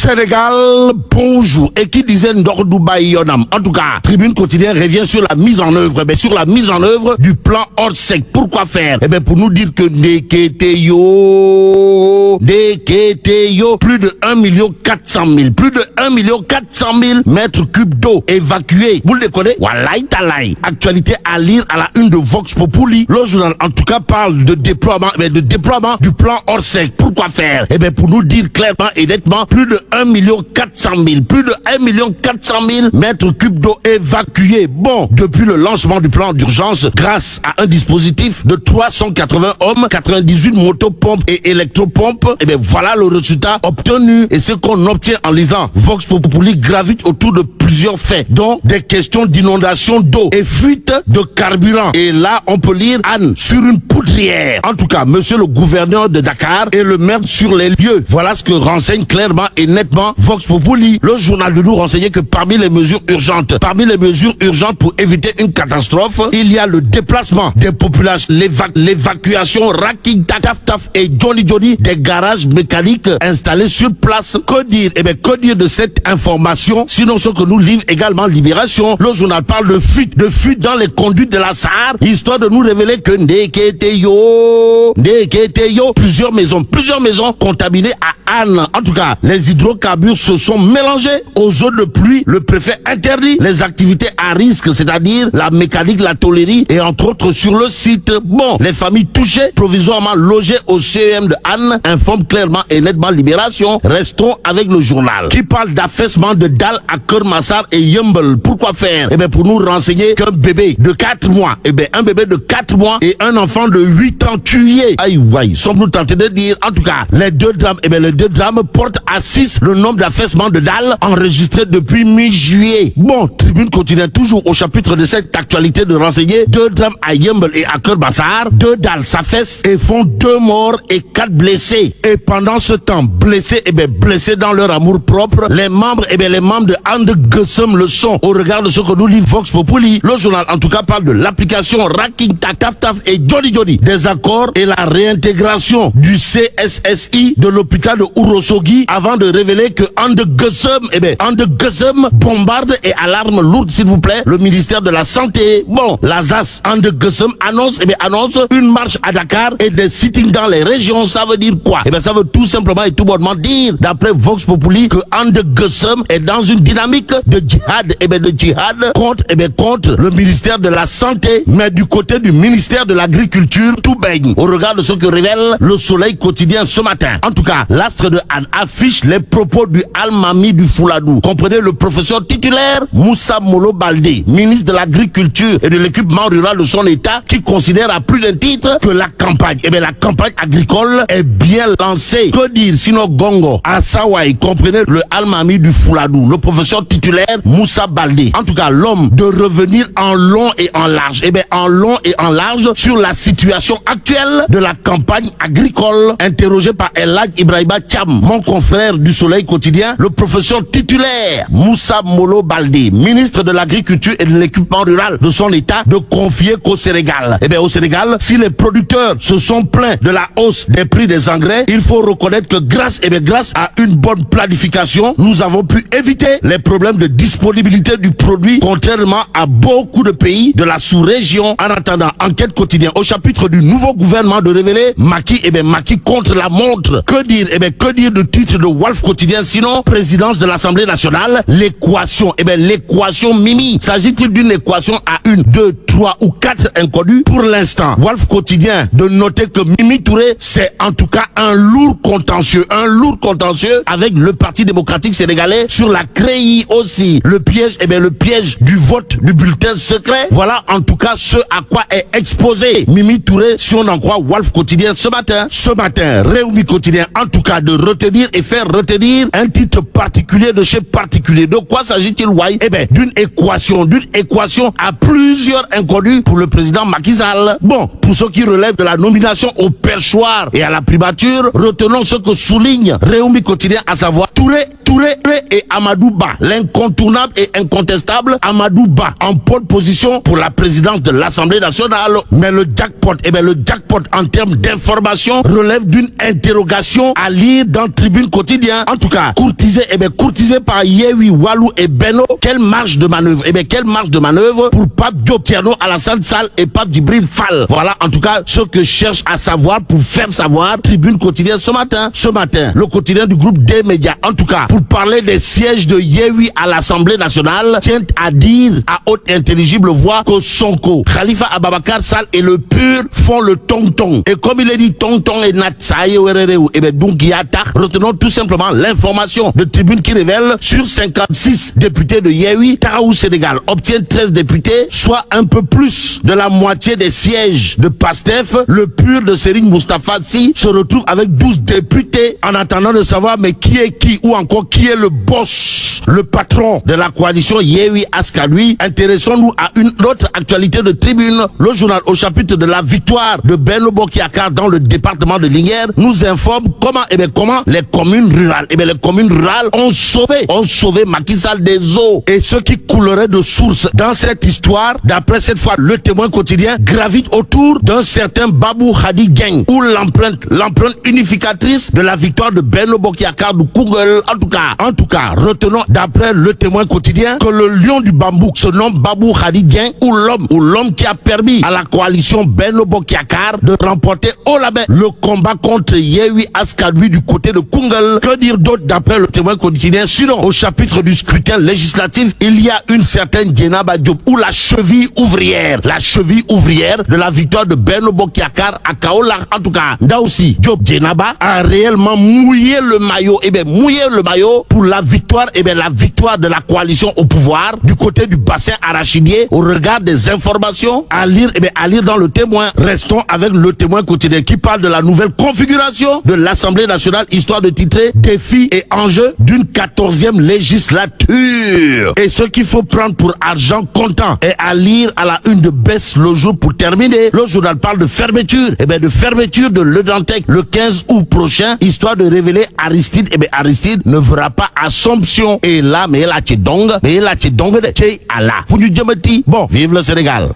Sénégal, bonjour. Et qui disait Ndordouba Yonam. En tout cas, Tribune Quotidien revient sur la mise en œuvre, du plan Orsec. Pourquoi faire? Eh bien, pour nous dire que Neketeyo, plus de 1 400 000, plus de 1 400 000 mètres cubes d'eau évacués. Vous le déconnez? Walai talai. Actualité à lire à la une de Vox Populi. Le journal, en tout cas, parle de déploiement du plan Orsec. Pourquoi faire? Eh bien, pour nous dire clairement et nettement, plus de 1 400 000, plus de 1 400 000 mètres cubes d'eau évacués. Bon, depuis le lancement du plan d'urgence, grâce à un dispositif de 380 hommes, 98 motopompes et électropompes, eh bien, voilà le résultat obtenu. Et ce qu'on obtient en lisant Vox Populi gravite autour de plusieurs faits, dont des questions d'inondation d'eau et fuite de carburant. Et là, on peut lire Anne sur une poudrière. En tout cas, monsieur le gouverneur de Dakar et le maire sur les lieux. Voilà ce que renseigne clairement et nettement Vox Populi. Le journal de nous renseignait que parmi les mesures urgentes pour éviter une catastrophe, il y a le déplacement des populations, l'évacuation Raking, Taf et Johnny des garages mécaniques installés sur place. Que dire? Eh bien, que dire de cette information? Sinon, ce que nous livre également Libération. Le journal parle de fuite dans les conduites de la Sahara, histoire de nous révéler que Ndeketeyo, plusieurs maisons contaminées à Anne. En tout cas, les hydrocarbures se sont mélangés aux eaux de pluie. Le préfet interdit les activités à risque, c'est-à-dire la mécanique, la tôlerie et entre autres sur le site. Bon, les familles touchées, provisoirement logées au CEM de Anne, informe clairement et nettement Libération. Restons avec le journal qui parle d'affaissement de dalles à Kermassar et Yumble. Pourquoi faire? Eh bien, pour nous renseigner qu'un bébé de 4 mois, un bébé de 4 mois et un enfant de 8 ans tués. Aïe, sommes-nous tentés de dire? En tout cas, les deux drames portent à 6 le nombre d'affaissements de dalles enregistrés depuis mi-juillet. Bon, Tribune continue toujours au chapitre de cette actualité de renseigner 2 drames à Yumble et à Kermassar. 2 dalles s'affaissent et font 2 morts et 4 blessés. Et pendant ce temps, blessés dans leur amour propre, les membres de And Gussum le sont. Au regard de ce que nous lit Vox Populi, le journal en tout cas parle de l'application Raking, Taf et Johnny, des accords et la réintégration du CSSI de l'hôpital de Ourossogui avant de révéler que And Gussum bombarde et alarme lourde, s'il vous plaît, le ministère de la Santé. Bon, l'ASAS, And Gussum annonce une marche à Dakar et des sittings dans les régions. Ça veut dire quoi? Ça veut tout simplement et tout bonnement dire, d'après Vox Populi, que And Gussum est dans une dynamique de djihad, contre le ministère de la Santé, mais du côté du ministère de l'Agriculture, tout baigne. Au regard de ce que révèle le Soleil quotidien ce matin. En tout cas, l'astre de Anne affiche les propos du Almami du Fouladou. Comprenez le professeur titulaire Moussa Molo Baldé, ministre de l'Agriculture et de l'équipement rural de son État, qui considère à plus d'un titre que la campagne agricole est bien lancée. Que dire sinon Gongo, à Sawai, comprenez le Almami du Fouladou, le professeur titulaire Moussa Baldé. En tout cas, l'homme de revenir en long et en large, sur la situation actuelle de la campagne agricole. Interrogé par El Hadj Ibrahima Thiam, mon confrère du Soleil quotidien, le professeur titulaire Moussa Molo Baldé, ministre de l'Agriculture et de l'équipement rural de son État, de confier qu'au Sénégal, au Sénégal, si les producteurs se sont plaints de la hausse des prix des engrais, il faut reconnaître que grâce à une bonne planification, nous avons pu éviter les problèmes de disponibilité du produit, contrairement à beaucoup de pays de la sous-région. En attendant, enquête quotidienne au chapitre du nouveau gouvernement de révéler Macky contre la montre. Que dire? Que dire du titre de Walf quotidien, sinon présidence de l'Assemblée nationale, l'équation, l'équation Mimi. S'agit-il d'une équation à 1, 2, 3 ou 4 inconnus? Pour l'instant, Walf quotidien de noter que Mimi Touré, c'est en tout cas un lourd contentieux avec le Parti démocratique sénégalais sur la CREI aussi. Le piège, le piège du vote du bulletin secret. Voilà en tout cas ce à quoi est exposé Mimi Touré, si on en croit Walf quotidien ce matin. Réumi quotidien en tout cas de retenir et faire retenir un titre particulier de chez particulier. De quoi s'agit-il, Wai? D'une équation à plusieurs inconnus pour le président Macky Sall. Bon, pour ceux qui relèvent de la nomination au perchoir et à la primature, retenons ce que souligne Réumi quotidien, à savoir Touré et Amadou Ba, l'incontournable et incontestable Amadou Ba, en pole position pour la présidence de l'Assemblée nationale. Mais le jackpot en termes d'information relève d'une interrogation à lire dans Tribune quotidien. en tout cas, courtisé par Yewwi, Wallu et Benno. Quelle marge de manœuvre? Quelle marge de manœuvre pour Pape Diop, Thierno Alassane Sall et Pape Djibril Fall. Voilà, en tout cas, ce que cherche à savoir pour faire savoir Tribune Quotidienne ce matin. Ce matin, le quotidien du groupe des médias, en tout cas, pour parler des sièges de Yewwi à l'Assemblée nationale, tient à dire à haute intelligible voix que Sonko, Khalifa Ababakar Sall et le PUR font le tong-tong. Et comme il est dit tong-tong et natsaye werereu, donc yata, retenons tout simplement l'information de Tribune qui révèle sur 56 députés de Yewwi, Tahaou Sénégal obtient 13 députés, soit un peu plus de la moitié des sièges de PASTEF. Le PUR de Serigne Moustapha Sy se retrouve avec 12 députés, en attendant de savoir mais qui est qui, ou encore qui est le boss, le patron de la coalition Yewwi Askanui. Intéressons-nous à une autre actualité de Tribune. Le journal, au chapitre de la victoire de Benno Bokk Yakaar dans le département de Linguère, nous informe comment les communes rurales, les communes rurales ont sauvé Macky Sall des eaux. Et ce qui coulerait de source dans cette histoire, d'après cette fois le Témoin quotidien, gravite autour d'un certain Babou Hadi Gang, où l'empreinte unificatrice de la victoire de Benno Bokk Yakaar du Koungheul. En tout cas, retenons d'après le Témoin quotidien que le lion du bambouk se nomme Babou Hadi Gang, ou l'homme qui a permis à la coalition Benno Bokk Yakaar de remporter haut la main le combat contre Yewwi Askanui du côté de Koungheul. Que dire d'autre d'après le Témoin quotidien? Sinon, au chapitre du scrutin législatif, il y a une certaine Djenaba Diop, ou la cheville ouvrière de la victoire de Benno Bokk Yakaar à Kaolack. En tout cas, là aussi, Diop Djenaba a réellement mouillé le maillot, pour la victoire, la victoire de la coalition au pouvoir du côté du bassin arachidier, au regard des informations à lire dans le Témoin. Restons avec le Témoin quotidien qui parle de la nouvelle configuration de l'Assemblée nationale, histoire de titrer défis et enjeux d'une 14e législature. Et ce qu'il faut prendre pour argent comptant est à lire à la une de Baisse le jour. Pour terminer, le journal parle de fermeture, de fermeture de l'Eudantec le 15 août prochain, histoire de révéler Aristide. Aristide ne fera pas Assomption. Et là, mais là, tu dong de Allah. Bon, vive le Sénégal.